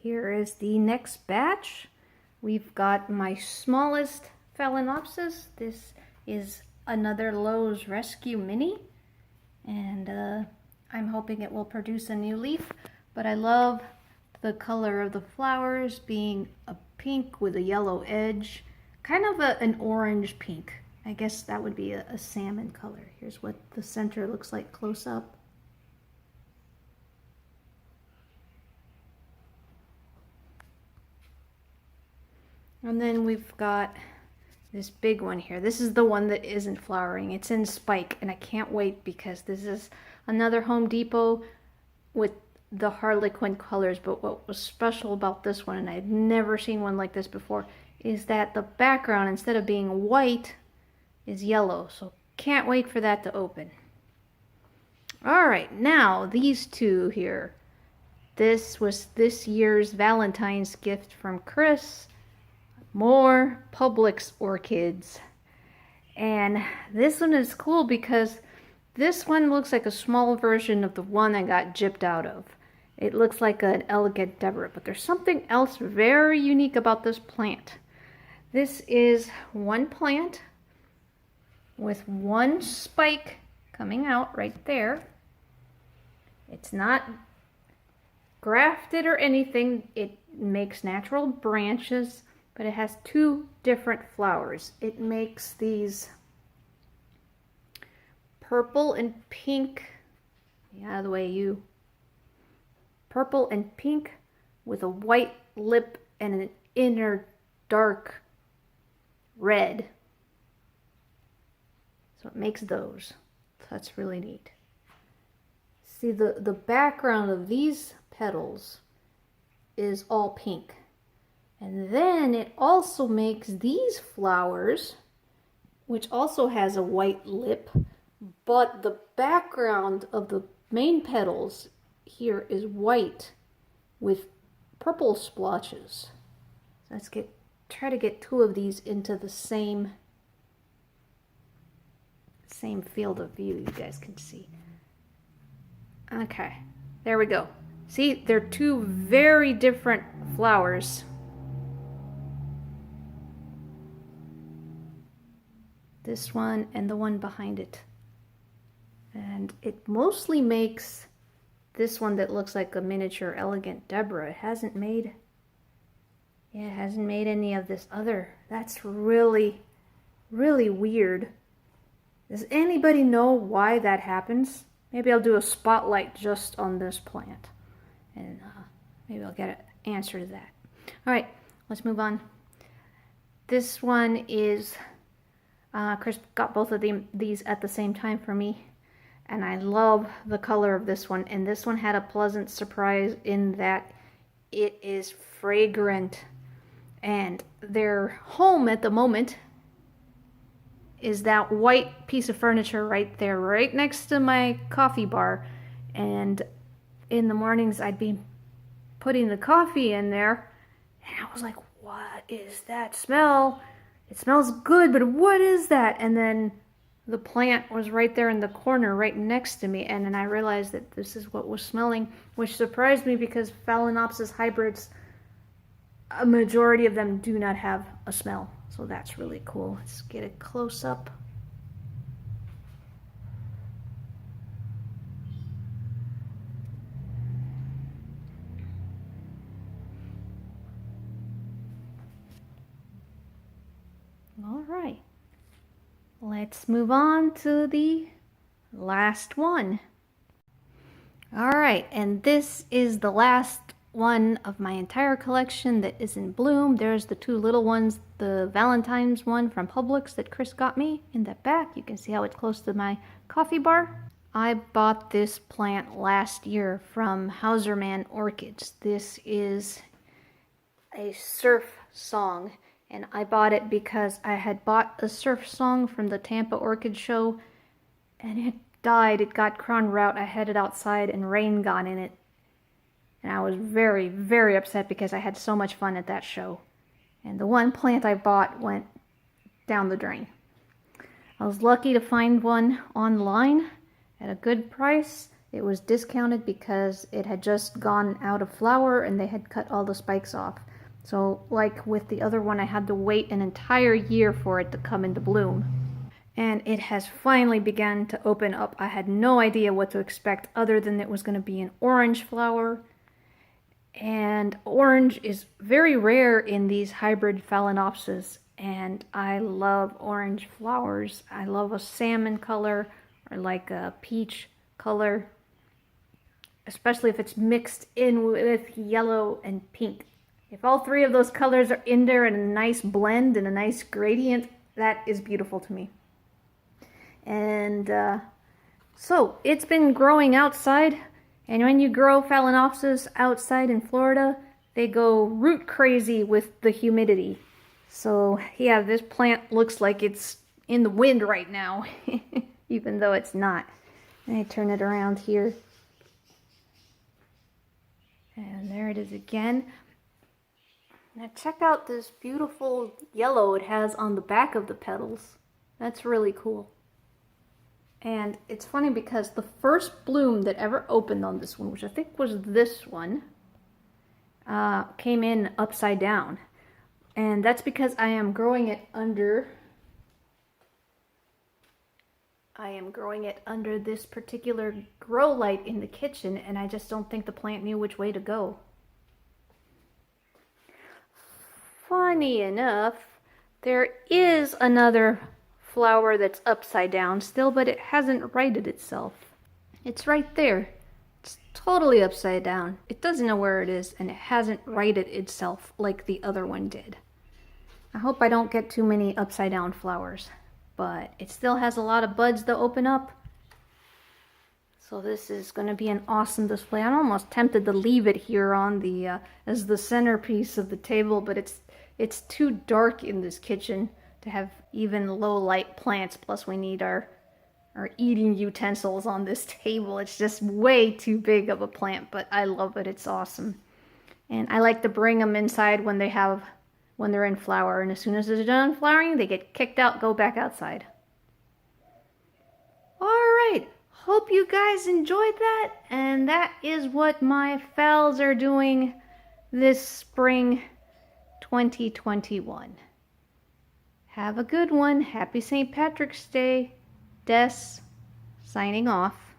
Here is the next batch. We've got my smallest Phalaenopsis. This is another Lowe's Rescue Mini, and I'm hoping it will produce a new leaf, but I love the color of the flowers being a pink with a yellow edge, kind of an orange pink. I guess that would be a salmon color. Here's what the center looks like close up. And then we've got this big one here. This is the one that isn't flowering. It's in spike, and I can't wait because this is another Home Depot with the Harlequin colors. But what was special about this one, and I had never seen one like this before, is that the background, instead of being white, is yellow. So can't wait for that to open. All right, now these two here. This was this year's Valentine's gift from Chris. More Publix orchids. And this one is cool because this one looks like a small version of the one I got gypped out of. It looks like an elegant Deborah, but there's something else very unique about this plant. This is one plant with one spike coming out right there. It's not grafted or anything. It makes natural branches, but it has two different flowers. It makes these purple and pink, out of the way you, purple and pink with a white lip and an inner dark red. So it makes those. So that's really neat. See, the background of these petals is all pink. And then it also makes these flowers, which also has a white lip, but the background of the main petals here is white with purple splotches. Let's try to get two of these into the same field of view you guys can see. Okay, there we go. See, they're two very different flowers. This one and the one behind it. And it mostly makes this one that looks like a miniature elegant Deborah. It hasn't made any of this other. That's really, really weird. Does anybody know why that happens? Maybe I'll do a spotlight just on this plant, and maybe I'll get an answer to that. All right, let's move on. This one is Chris got both of these at the same time for me, and I love the color of this one. And this one had a pleasant surprise in that it is fragrant, and their home at the moment is that white piece of furniture right there, right next to my coffee bar. And in the mornings I'd be putting the coffee in there, and I was like, what is that smell? It smells good, but what is that? And then the plant was right there in the corner, right next to me. And then I realized that this is what was smelling, which surprised me because Phalaenopsis hybrids, a majority of them do not have a smell. So that's really cool. Let's get a close up. All right, let's move on to the last one. All right, and this is the last one of my entire collection that is in bloom. There's the two little ones, the Valentine's one from Publix that Chris got me in the back. You can see how it's close to my coffee bar. I bought this plant last year from Hauserman Orchids. This is a surf song. And I bought it because I had bought a surf song from the Tampa Orchid Show, and it died. It got crown rout. I had it outside and rain got in it. And I was very, very upset because I had so much fun at that show. And the one plant I bought went down the drain. I was lucky to find one online at a good price, It was discounted because it had just gone out of flower and they had cut all the spikes off. So like with the other one, I had to wait an entire year for it to come into bloom. And it has finally begun to open up. I had no idea what to expect other than it was going to be an orange flower. And orange is very rare in these hybrid Phalaenopsis, and I love orange flowers. I love a salmon color or like a peach color, especially if it's mixed in with yellow and pink. If all three of those colors are in there in a nice blend and a nice gradient, that is beautiful to me. And so it's been growing outside, and when you grow Phalaenopsis outside in Florida, they go root crazy with the humidity. So yeah, this plant looks like it's in the wind right now, even though it's not. Let me turn it around here. And there it is again. Now check out this beautiful yellow it has on the back of the petals. That's really cool. And it's funny because the first bloom that ever opened on this one, which I think was this one, came in upside down. And that's because I am growing it under this particular grow light in the kitchen, and I just don't think the plant knew which way to go. Funny enough, there is another flower that's upside down still, but it hasn't righted itself. It's right there. It's totally upside down. It doesn't know where it is, and it hasn't righted itself like the other one did. I hope I don't get too many upside down flowers, but it still has a lot of buds to open up. So this is going to be an awesome display. I'm almost tempted to leave it here on the as the centerpiece of the table, but it's too dark in this kitchen to have even low light plants. Plus we need our eating utensils on this table. It's just way too big of a plant, but I love it. It's awesome. And I like to bring them inside when they're in flower, and as soon as they're done flowering, they get kicked out, go back outside. All right, hope you guys enjoyed that, and that is what my Phals are doing this spring 2021. Have a good one. Happy St. Patrick's Day. Des, signing off.